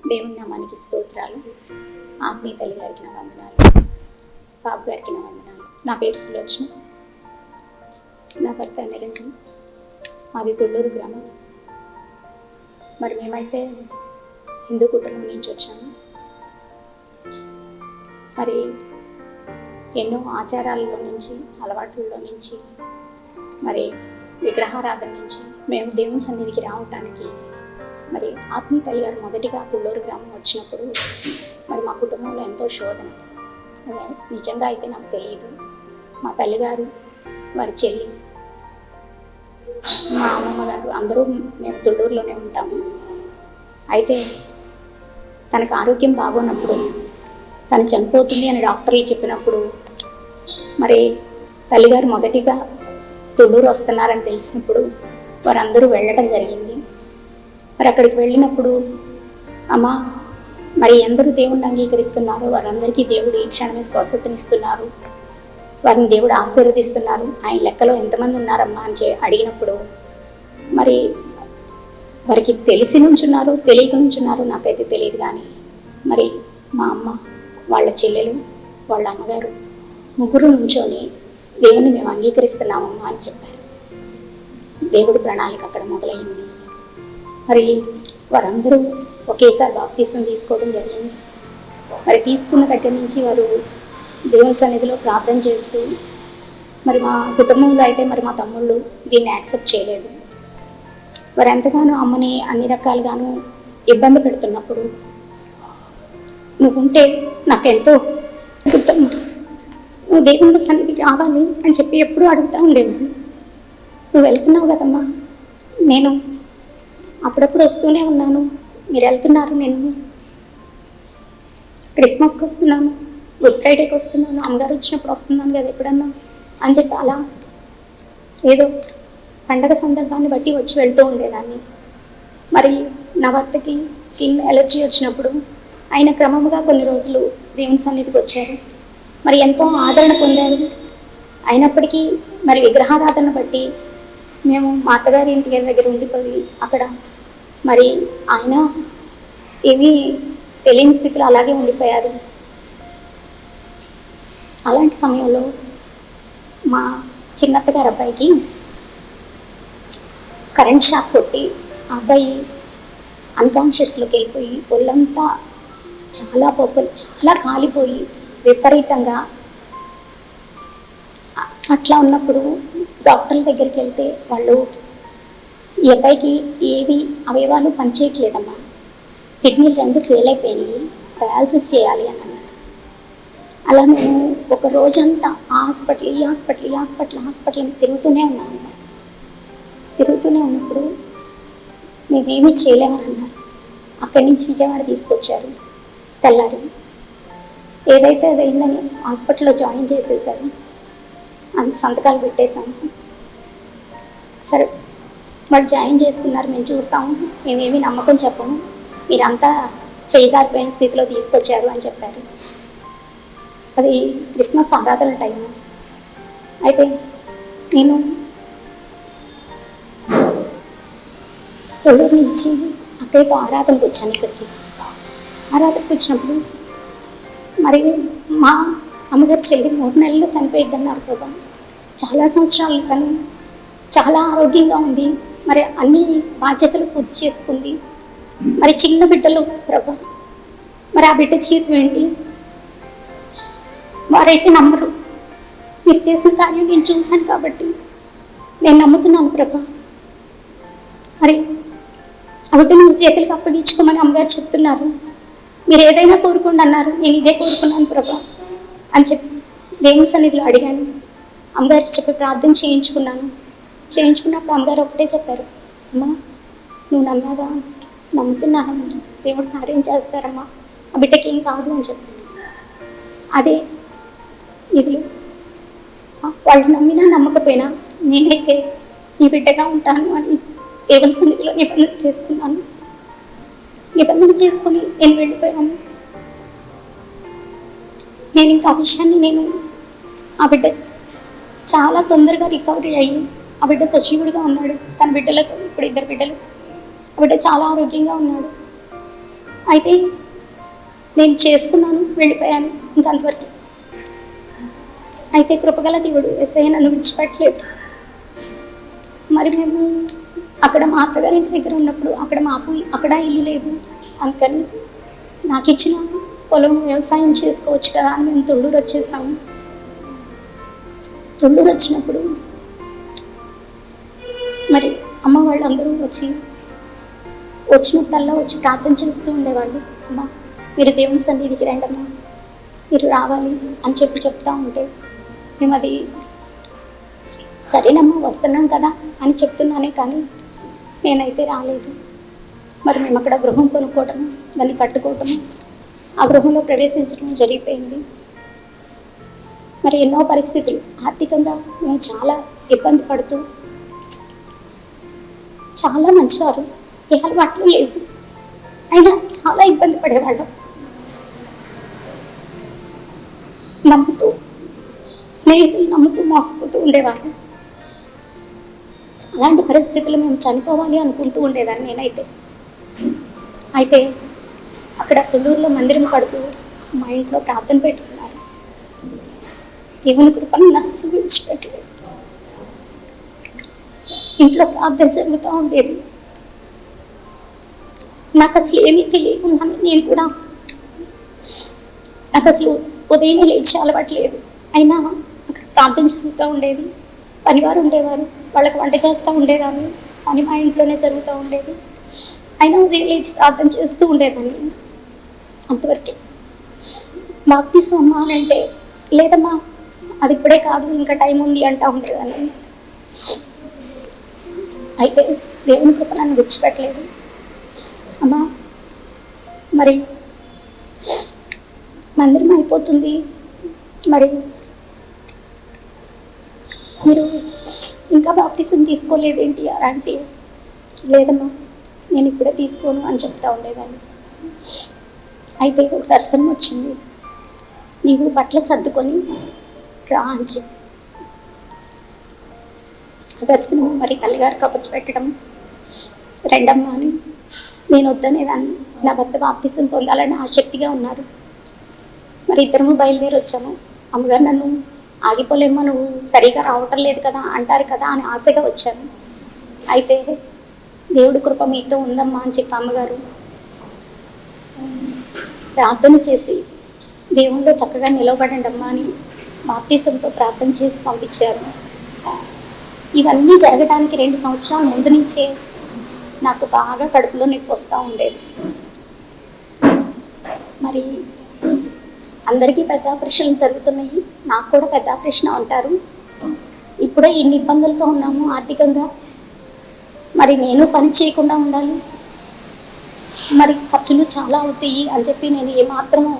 దేవుని నామానికి స్తోత్రాలు. ఆత్మీయ తల్లి గారికి నా వందనాలు, బాబు గారికి నా వందనాలు. నా పేరు సులోచన, నా భర్త నిరంజన్, మాది తొళ్ళూరు గ్రామం. మరి మేమైతే హిందూ కుటుంబం నుంచి వచ్చాము. మరి ఎన్నో ఆచారాలలో నుంచి, అలవాట్లలో నుంచి, మరి విగ్రహారాధన నుంచి మేము దేవుని సన్నిధికి రావటానికి మరి ఆత్మీయ తల్లి గారు మొదటిగా తుళ్ళూరు గ్రామం వచ్చినప్పుడు మరి మా కుటుంబంలో ఎంతో శోధన. నిజంగా అయితే నాకు తెలియదు. మా తల్లిగారు, వారి చెల్లి, మా అమ్మమ్మ గారు అందరూ మేము తుళ్ళూరులోనే ఉంటాము. అయితే తనకు ఆరోగ్యం బాగోనప్పుడు, తను చనిపోతుంది అని డాక్టర్లు చెప్పినప్పుడు మరి తల్లిగారు మొదటిగా తుళ్ళూరు వస్తున్నారని తెలిసినప్పుడు వారందరూ వెళ్ళటం జరిగింది. మరి అక్కడికి వెళ్ళినప్పుడు అమ్మ, మరి ఎందరూ దేవుణ్ణి అంగీకరిస్తున్నారు, వారందరికీ దేవుడు ఈ క్షణమే స్వస్థతనిస్తున్నారు, వారిని దేవుడు ఆశీర్వదిస్తున్నారు, ఆయన లెక్కలో ఎంతమంది ఉన్నారమ్మా అని అడిగినప్పుడు మరి వారికి తెలిసి నుంచున్నారు, తెలియక నుంచున్నారు, నాకైతే తెలియదు. కానీ మరి మా అమ్మ, వాళ్ళ చెల్లెలు, వాళ్ళ అమ్మగారు ముగ్గురు నుంచొని దేవుణ్ణి మేము అంగీకరిస్తున్నామమ్మా అని చెప్పారు. దేవుడి ప్రణాళిక అక్కడ మొదలైంది. మరి వారందరూ ఒకేసారి బాప్తీసం తీసుకోవడం జరిగింది. మరి తీసుకున్న దగ్గర నుంచి వారు దేవుని సన్నిధిలో ప్రార్థన చేస్తూ, మరి మా కుటుంబంలో అయితే మరి మా తమ్ముళ్ళు దీన్ని యాక్సెప్ట్ చేయలేదు. వారు ఎంతగానో అమ్మని అన్ని రకాలుగాను ఇబ్బంది పెడుతున్నప్పుడు, నువ్వుంటే నాకెంతో అడుగుతామ్మా, నువ్వు దేవుని సన్నిధికి రావాలి అని చెప్పి ఎప్పుడూ అడుగుతూ ఉండేవాడు. నువ్వు వెళ్తున్నావు కదమ్మా, నేను అప్పుడప్పుడు వస్తూనే ఉన్నాను, మీరు వెళ్తున్నారు, నేను క్రిస్మస్కి వస్తున్నాను, గుడ్ ఫ్రైడేకి వస్తున్నాను, అమ్మగారు వచ్చినప్పుడు వస్తున్నాను కదా ఎప్పుడన్నా అని చెప్పి అలా ఏదో పండగ సందర్భాన్ని బట్టి వచ్చి వెళ్తూ ఉండేదాన్ని. మరి నా భర్తకి స్కిన్ ఎలర్జీ వచ్చినప్పుడు ఆయన క్రమముగా కొన్ని రోజులు దేవుని సన్నిధికి వచ్చారు. మరి ఎంతో ఆదరణ పొందారు. అయినప్పటికీ మరి విగ్రహారాధన బట్టి మేము మా అత్తగారి ఇంటి దగ్గర ఉండిపోయి అక్కడ మరి ఆయన ఏమీ తెలియని స్థితిలో అలాగే ఉండిపోయారు. అలాంటి సమయంలో మా చిన్నత్తగారి అబ్బాయికి కరెంట్ షాక్ కొట్టి ఆ అబ్బాయి అన్కాన్షియస్లోకి వెళ్ళిపోయి ఒళ్ళంతా చాలా పొక్కులు, చాలా కాలిపోయి విపరీతంగా అట్లా ఉన్నప్పుడు డాక్టర్ల దగ్గరికి వెళ్తే వాళ్ళు ఈ అబ్బాయికి ఏవి అవయవాలు పనిచేయట్లేదమ్మా, కిడ్నీలు 2 ఫెయిల్ అయిపోయినాయి, డయాలసిస్ చేయాలి అని అన్నారు. అలా మేము ఒక రోజంతా ఈ హాస్పిటల్ తిరుగుతూనే ఉన్నాము. తిరుగుతూనే ఉన్నప్పుడు మేమేమీ చేయలేమని అన్నారు. అక్కడి నుంచి విజయవాడ తీసుకొచ్చారు. తెల్లారి ఏదైతే అదైందని హాస్పిటల్లో జాయిన్ చేసేసారు. అంత సంతకాలు పెట్టేశాము. సరే మరి జాయిన్ చేసుకున్నారు, మేము చూస్తాము, మేమేమీ నమ్మకం చెప్పము, మీరంతా చేజారిపోయిన స్థితిలో తీసుకొచ్చారు అని చెప్పారు. అది క్రిస్మస్ ఆరాధన టైము. అయితే నేను తొళ్ళూరు నుంచి అక్కడితో ఆరాధనకు వచ్చాను. ఆరాధనకు వచ్చినప్పుడు మరి మా అమ్మగారి చెల్లి 3 నెలల్లో చనిపోయిద్దన్నారు ప్రభా. చాలా సంవత్సరాలు తను చాలా ఆరోగ్యంగా ఉంది, మరి అన్ని బాధ్యతలు పూర్తి చేసుకుంది. మరి చిన్న బిడ్డలు ప్రభా, మరి ఆ బిడ్డ జీవితం ఏంటి? వారైతే నమ్మరు. మీరు చేసిన కార్యం నేను చూశాను కాబట్టి నేను నమ్ముతున్నాను ప్రభా. మరి ఆ బిడ్డను మీ చేతులకు అప్పగించుకోమని అమ్మగారు చెప్తున్నారు. మీరు ఏదైనా కోరుకోండి అన్నారు. నేను ఇదే కోరుకున్నాను ప్రభా అని చెప్పి దేవుని సన్నిధిలో అడిగాను. అమ్మగారికి చెప్పి ప్రార్థన చేయించుకున్నప్పుడు అమ్మగారు ఒకటే చెప్పారు, అమ్మా నువ్వు నమ్మావా? నమ్ముతున్నానమ్మా, దేవుడు కార్యం చేస్తారమ్మా, ఆ బిడ్డకి ఏం కాదు అని చెప్పాను. అదే ఇది వాళ్ళు నమ్మినా నమ్మకపోయినా నేనైతే ఈ బిడ్డగా ఉంటాను అని దేవుని సన్నిధిలో నిబంధన చేసుకున్నాను. నిబంధన చేసుకొని నేను వెళ్ళిపోయాను. నేను ఇంకా ఆ విషయాన్ని ఆ బిడ్డ చాలా తొందరగా రికవరీ అయ్యి ఆ బిడ్డ సజీవుడిగా ఉన్నాడు. తన బిడ్డలతో ఇప్పుడు 2 బిడ్డలు. ఆ బిడ్డ చాలా ఆరోగ్యంగా ఉన్నాడు. అయితే నేను చేసుకున్నాను, వెళ్ళిపోయాను, ఇంకంతవరకు. అయితే కృపగల దేవుడు యేసయ్య నన్ను విడిచిపెట్టలేదు. మరి మేము అక్కడ మా అత్తగారింటి దగ్గర ఉన్నప్పుడు అక్కడ ఇల్లు లేదు, అందుకని నాకు ఇచ్చిన పొలం వ్యవసాయం చేసుకోవచ్చు కదా అని మేము తొళ్ళూరు వచ్చేసాము. తొళ్ళూరు వచ్చినప్పుడు మరి అమ్మ వాళ్ళందరూ వచ్చినప్పుడల్లా వచ్చి ప్రార్థన చేస్తూ ఉండేవాళ్ళు. అమ్మా మీరు దేవుని సన్నిధికి రండి అమ్మా, మీరు రావాలి అని చెప్తా ఉంటే మేము అది సరేనమ్మా వస్తున్నాం కదా అని చెప్తున్నానే కానీ నేనైతే రాలేదు. మరి మేము అక్కడ గృహం కొనుక్కోవటం, దాన్ని కట్టుకోవటం, ఆ గృహంలో ప్రవేశించడం జరిగిపోయింది. మరి ఎన్నో పరిస్థితులు ఆర్థికంగా మేము చాలా ఇబ్బంది పడుతూ, చాలా మంచివారు, ఏ అలవాట్లు లేవు, అయినా చాలా ఇబ్బంది పడేవాళ్ళం. నమ్ముతూ స్నేహితులు నమ్ముతూ మోసపోతూ ఉండేవారు. అలాంటి పరిస్థితులు మేము చనిపోవాలి అనుకుంటూ ఉండేదాన్ని నేనైతే. అయితే అక్కడ తొళ్ళూరులో మందిరం కడుతూ మా ఇంట్లో ప్రార్థన పెట్టుకున్నారు. దేవుని కృపను నస్సు విడిచిపెట్టలేదు. ఇంట్లో ప్రార్థన జరుగుతూ ఉండేది. నాకు అసలు ఏమీ తెలియకుండా నాకు అసలు ఉదయం లేచి అలవాట్లేదు, అయినా అక్కడ ప్రార్థన జరుగుతూ ఉండేది. పనివారు ఉండేవారు, వాళ్ళకి వంట చేస్తూ ఉండేదాన్ని, పని మా ఇంట్లోనే జరుగుతూ ఉండేది. అయినా ఉదయం లేచి ప్రార్థన చేస్తూ ఉండేదాన్ని. అంతవరకే. బాప్తిసం అమ్మా అని అంటే లేదమ్మా అది ఇప్పుడే కాదు, ఇంకా టైం ఉంది అంటూ ఉండేదాన్ని. అయితే దేవుని కృప నన్ను విడిచిపెట్టలేదు. అమ్మా మరి మందిరం అయిపోతుంది, మరి మీరు ఇంకా బాప్తిసం తీసుకోలేదేంటి అంటే లేదమ్మా నేను ఇప్పుడే తీసుకోను అని చెప్తా ఉండేదాన్ని. అయితే ఒక దర్శనం వచ్చింది, నీవు బట్టలు సర్దుకొని రా అని చెప్పి. ఆ దర్శనం మరి తల్లిగారు కబుర్చి పెట్టడం, రెండమ్మ అని నేను వద్దనేదాన్ని. నా భర్త బాప్తిసం పొందాలని ఆసక్తిగా ఉన్నారు. మరి ఇద్దరము బయలుదేరి వచ్చాము. అమ్మగారు నన్ను ఆగిపోలేమ్మా, నువ్వు సరిగా రావటం లేదు కదా అంటారు కదా అని ఆశగా వచ్చాను. అయితే దేవుడి కృప మీతో ఉందమ్మా అని చెప్పి అమ్మగారు ప్రార్థన చేసి దేవుళ్ళో చక్కగా నిలవబడండి అమ్మా అని బాప్తిసంతో ప్రార్థన చేసి పంపించారు. ఇవన్నీ జరగడానికి 2 సంవత్సరాల ముందు నుంచే నాకు బాగా కడుపులో నొప్పి వస్తూ ఉండేది. మరి అందరికీ పెద్ద ఆపరేషన్లు జరుగుతున్నాయి, నాకు కూడా పెద్ద ఆపరేషన్ అంటారు. ఇప్పుడే ఇన్ని ఇబ్బందులతో ఉన్నాము ఆర్థికంగా, మరి నేను పని చేయకుండా ఉండాలి, మరి ఖర్చులు చాలా అవుతాయి అని చెప్పి నేను ఏమాత్రము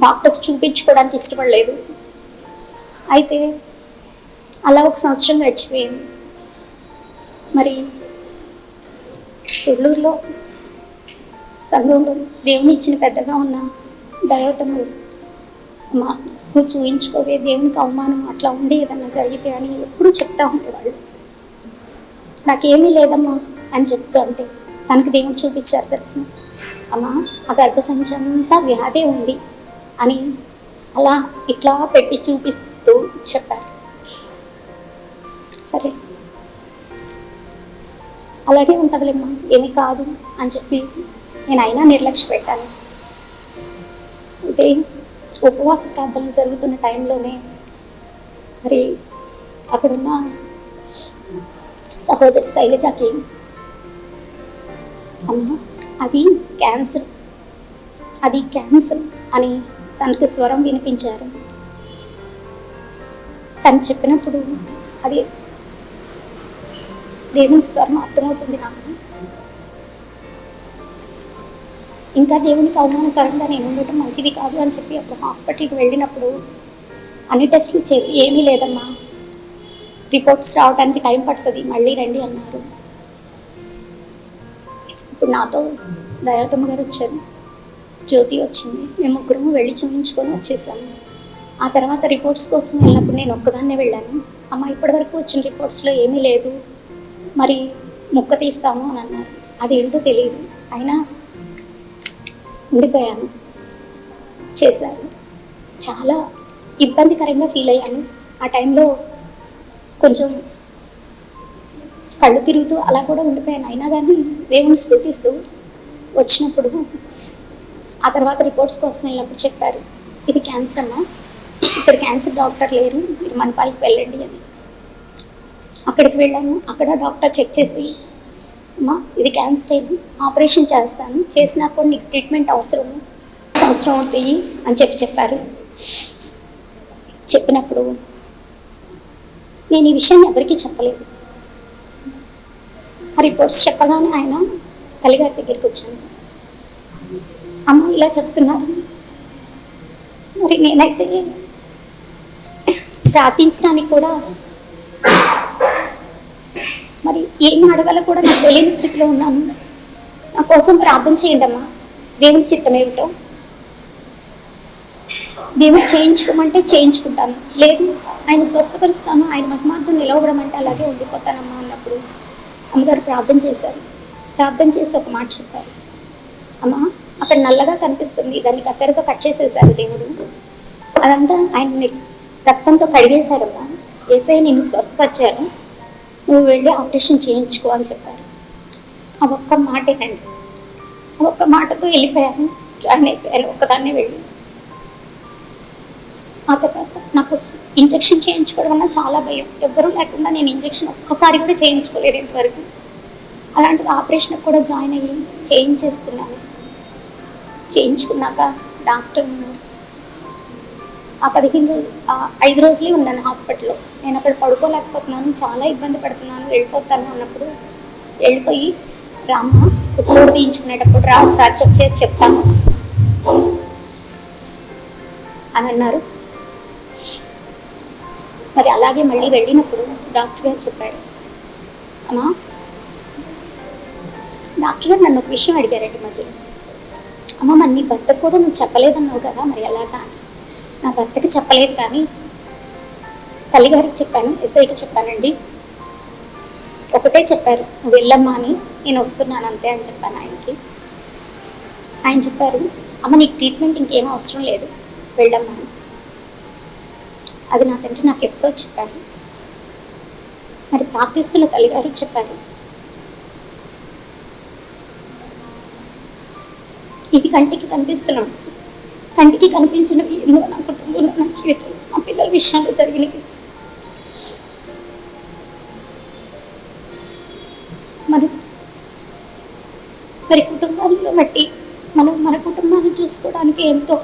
డాక్టర్కి చూపించుకోవడానికి ఇష్టపడలేదు. అయితే అలా 1 సంవత్సరం గడిచిపోయింది. మరి తొళ్ళూరులో సంఘంలో దేవుని ఇచ్చిన పెద్దగా ఉన్న దైవతము మా నువ్వు చూయించుకోవే, దేవునికి అవమానం అట్లా ఉండి ఏదన్నా జరిగితే అని ఎప్పుడూ చెప్తా ఉండేవాళ్ళు. నాకేమీ లేదమ్మా అని చెప్తూ అంటే తనకు దేవుడు చూపించారు దర్శనం. అమ్మా ఆ గర్భసంచి అంతా వ్యాధి ఉంది అని అలా ఇట్లా పెట్టి చూపిస్తూ చెప్పారు. సరే అలాగే ఉంటుందిలేమ్మా, ఏమీ కాదు అని చెప్పి నేను అయినా నిర్లక్ష్య పెట్టాను. అయితే ఉపవాస ప్రార్థనలు జరుగుతున్న టైంలోనే మరి అక్కడున్న సహోదరి శైలజకి అమ్మ అది క్యాన్సర్ అని తనకు స్వరం వినిపించారు. తను చెప్పినప్పుడు అది దేవుని స్వరం అర్థమవుతుంది నాకు. ఇంకా దేవునికి అవమానకరంగా నేను ఉండటం మంచిది కాదు అని చెప్పి అప్పుడు హాస్పిటల్కి వెళ్ళినప్పుడు అన్ని టెస్టులు చేసి ఏమీ లేదమ్మా, రిపోర్ట్స్ రావడానికి టైం పడుతుంది, మళ్ళీ రండి అన్నారు. ఇప్పుడు నాతో దయాతమ్మ గారు వచ్చారు, జ్యోతి వచ్చింది, మేము ముగ్గురము వెళ్ళి చూపించుకొని వచ్చేసాము. ఆ తర్వాత రిపోర్ట్స్ కోసం వెళ్ళినప్పుడు నేను ఒక్కదాన్నే వెళ్ళాను. అమ్మ ఇప్పటివరకు వచ్చిన రిపోర్ట్స్లో ఏమీ లేదు, మరి ముక్క తీస్తాము అని అన్నారు. అదేంటో తెలియదు, అయినా ఉండిపోయాను. చేశారు. చాలా ఇబ్బందికరంగా ఫీల్ అయ్యాను. ఆ టైంలో కొంచెం కళ్ళు తిరుగుతూ అలా కూడా ఉండిపోయాను. అయినా కానీ దేవుని స్తుతిస్తూ వచ్చినప్పుడు ఆ తర్వాత రిపోర్ట్స్ కోసం వెళ్ళినప్పుడు చెప్పారు, ఇది క్యాన్సర్ అమ్మా, ఇక్కడ క్యాన్సర్ డాక్టర్ లేరు, మీరు మణిపాల్కి వెళ్ళండి అని. అక్కడికి వెళ్ళాను. అక్కడ డాక్టర్ చెక్ చేసి, అమ్మా ఇది క్యాన్సర్ ఏమి, ఆపరేషన్ చేస్తాను, చేసినా కూడా నీకు ట్రీట్మెంట్ అవసరం అవుతాయి అని చెప్పారు. చెప్పినప్పుడు నేను ఈ విషయాన్ని ఎవరికీ చెప్పలేదు. ఆ రిపోర్ట్స్ చెప్పగానే ఆయన తల్లిగారి దగ్గరికి వచ్చాను. అమ్మ ఇలా చెప్తున్నారు, మరి నేనైతే ప్రార్థించడానికి కూడా మరి ఏం అడగాలో కూడా నాకు తెలియని స్థితిలో ఉన్నాను. నా కోసం ప్రార్థన చేయండి అమ్మా, దేవుని చిత్తం ఏమిటో దేవుడు చేయించుకోమంటే చేయించుకుంటాను, లేదు ఆయన స్వస్థపరుస్తాను, ఆయన మహిమార్థం నిలవడమంటే అలాగే ఉండిపోతానమ్మా అన్నప్పుడు అమ్మగారు ప్రార్థన చేశారు. ప్రార్థన చేసి ఒక మాట చెప్పారు, అమ్మా అక్కడ నల్లగా కనిపిస్తుంది, దాన్ని కత్తెరతో కట్ చేసేసారు దేవుడు, అదంతా ఆయన రక్తంతో కడిగేశారమ్మా, యేసయ్య నిన్ను స్వస్థపరిచారు, నువ్వు వెళ్ళి ఆపరేషన్ చేయించుకో అని చెప్పారు. ఆ ఒక్క మాటేనండి, ఆ ఒక్క మాటతో వెళ్ళిపోయాను, జాయిన్ అయిపోయాను ఒక్కదాన్నే వెళ్ళి. ఆ తర్వాత నాకు ఇంజక్షన్ చేయించుకోవడం వల్ల చాలా భయం, ఎవ్వరూ లేకుండా నేను ఇంజక్షన్ ఒక్కసారి కూడా చేయించుకోలేదు ఇంతవరకు. అలాంటిది ఆపరేషన్ కూడా జాయిన్ అయ్యి చేయించేసుకున్నాను. చేయించుకున్నాక డాక్టర్ ఆ 5 రోజులే ఉన్నాను హాస్పిటల్లో. నేను అక్కడ పడుకోలేకపోతున్నాను, చాలా ఇబ్బంది పడుతున్నాను, వెళ్ళిపోతాను అన్నప్పుడు వెళ్ళిపోయి, రామ్మ రిపోర్ట్ తీయించుకునేటప్పుడు రా ఒకసారి చెక్ చేసి చెప్తాను అని అన్నారు. మరి అలాగే మళ్ళీ వెళ్ళినప్పుడు డాక్టర్ గారు చెప్పాడు, అమ్మా డాక్టర్ గారు నన్ను ఒక విషయం అడిగారండి మధ్యలో, అమ్మ మరి నీ భర్తకు కూడా నువ్వు చెప్పలేదన్నావు కదా, మరి ఎలాగా అని. నా భర్తకి చెప్పలేదు కానీ తల్లిగారికి చెప్పాను, ఎస్ఐకి చెప్పానండి. ఒకటే చెప్పారు, నువ్వు వెళ్ళమ్మా అని, నేను వస్తున్నాను అంతే అని చెప్పాను ఆయనకి. ఆయన చెప్పారు, అమ్మ నీకు ట్రీట్మెంట్ ఇంకేం అవసరం లేదు, వెళ్ళమ్మా అని. అది నా తండ్రి నాకు ఎప్పుడో చెప్పారు. మరి ప్రార్థిస్తున్న తల్లిగారు చెప్పారు, ఇది కంటికి కనిపిస్తున్నాం, కంటికి కనిపించినవి ఎన్నో నా కుటుంబంలో, నా జీవితంలో, నా పిల్లల విషయాల్లో జరిగినవి. మరి కుటుంబాల్లో బట్టి మనం మన కుటుంబాన్ని చూసుకోవడానికి ఎంతో,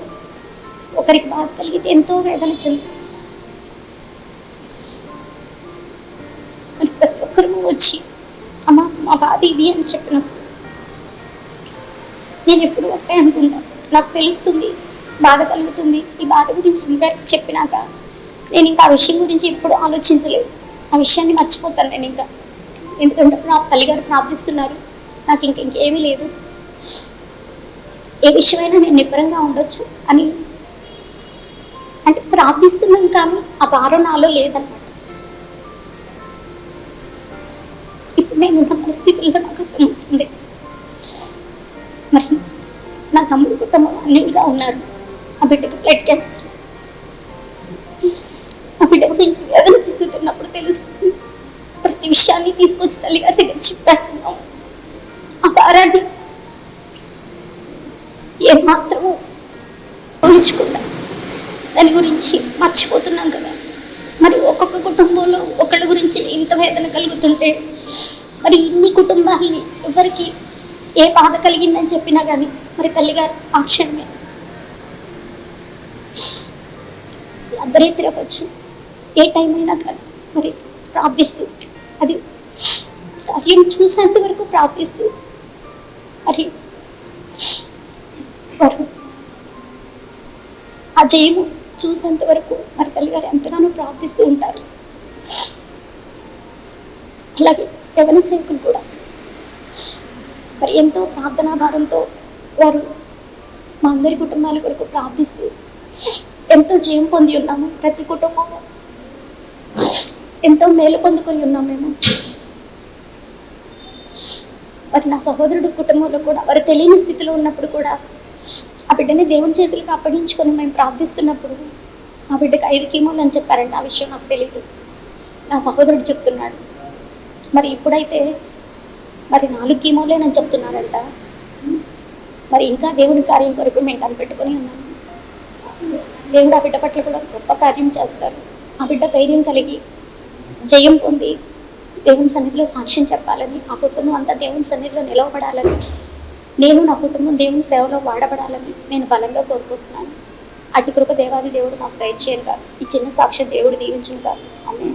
ఒకరికి బాధ కలిగితే ఎంతో వేదన చెందుతాం. మరి ప్రతి ఒక్కరు వచ్చి అమ్మ మా బాధ ఇది అని చెప్పినప్పుడు నేను ఎప్పుడు ఒకటే అనుకుంటాను, నాకు తెలుస్తుంది బాధ కలుగుతుంది, ఈ బాధ గురించి ఇంకొకరికి చెప్పినాక నేను ఇంకా ఆ విషయం గురించి ఎప్పుడు ఆలోచించలేదు, ఆ విషయాన్ని మర్చిపోతాను నేను ఇంకా. ఎందుకంటే నా తల్లిగారు ప్రార్థిస్తున్నారు, నాకు ఇంకేమీ లేదు, ఏ విషయమైనా నేను నిబ్బరంగా ఉండొచ్చు అని అంటే ప్రార్థిస్తున్నాను, కానీ ఆ భారం నాలో లేదన్నమాట. ఇప్పుడు నేను ఉన్న పరిస్థితుల్లో నాకు అర్థమవుతుంది. మరి నా తమ్ముడు కుటుంబం అన్నిగా ఉన్నారు, ఆ బిడ్డకి బ్లడ్ క్యాన్సర్, ఆ బిడ్డ గురించి వేదన చెందుతున్నప్పుడు తెలుస్తుంది. ప్రతి విషయాన్ని తీసుకొచ్చి తల్లిగా దగ్గర చెప్పేస్తున్నాం. ఆ భారాన్ని ఏమాత్రము ఊహించుకుంటా దాని గురించి మర్చిపోతున్నాం కదా. మరి ఒక్కొక్క కుటుంబంలో ఒకళ్ళ గురించి ఇంత వేదన కలుగుతుంటే మరి ఇన్ని కుటుంబాలని ఎవరికి ఏ బాధ కలిగిందని చెప్పినా కానీ మరి తల్లిగారు ఆ క్షణమే అర్ధరాత్రి ఏ టైం అయినా కానీ మరి ప్రార్థిస్తూ అది కార్యం చూసేంత వరకు ప్రార్థిస్తూ మరి వారు ఆ జయము చూసేంత వరకు మరి తల్లిగారు ఎంతగానో ప్రార్థిస్తూ ఉంటారు. అలాగే యవన సేవకులు కూడా మరి ఎంతో ప్రార్థనా భారంతో వారు మా అందరి కుటుంబాల కొరకు ప్రార్థిస్తూ ఎంతో జయం పొంది ఉన్నాము. ప్రతి కుటుంబంలో ఎంతో మేలు పొందుకొని ఉన్నాం మేము. మరి నా సహోదరుడు కుటుంబంలో కూడా వారు తెలియని స్థితిలో ఉన్నప్పుడు కూడా ఆ బిడ్డని దేవుని చేతులకు అప్పగించుకొని మేము ప్రార్థిస్తున్నప్పుడు ఆ బిడ్డకి 5 కీమోలు అని చెప్పారండి. ఆ విషయం నాకు తెలియదు. నా సహోదరుడు చెప్తున్నాడు. మరి ఇప్పుడైతే మరి 4 కీమోలేనని చెప్తున్నారంట. మరి ఇంకా దేవుని కార్యం కొరకు మేము కనిపెట్టుకొని ఉన్నాము. దేవుడు ఆ బిడ్డ పట్ల కూడా గొప్ప కార్యం చేస్తారు. ఆ బిడ్డ ధైర్యం కలిగి జయం పొంది దేవుని సన్నిధిలో సాక్ష్యం చెప్పాలని, ఆ కుటుంబం అంతా దేవుని సన్నిధిలో నిలవబడాలని, నేను నా కుటుంబం దేవుని సేవలో వాడబడాలని నేను బలంగా కోరుకుంటున్నాను. అటు కృప దేవాది దేవుడు మాకు దయచేయను కాదు. ఈ చిన్న సాక్ష్యం దేవుడు దీవించును కాదు. ఆమేన్.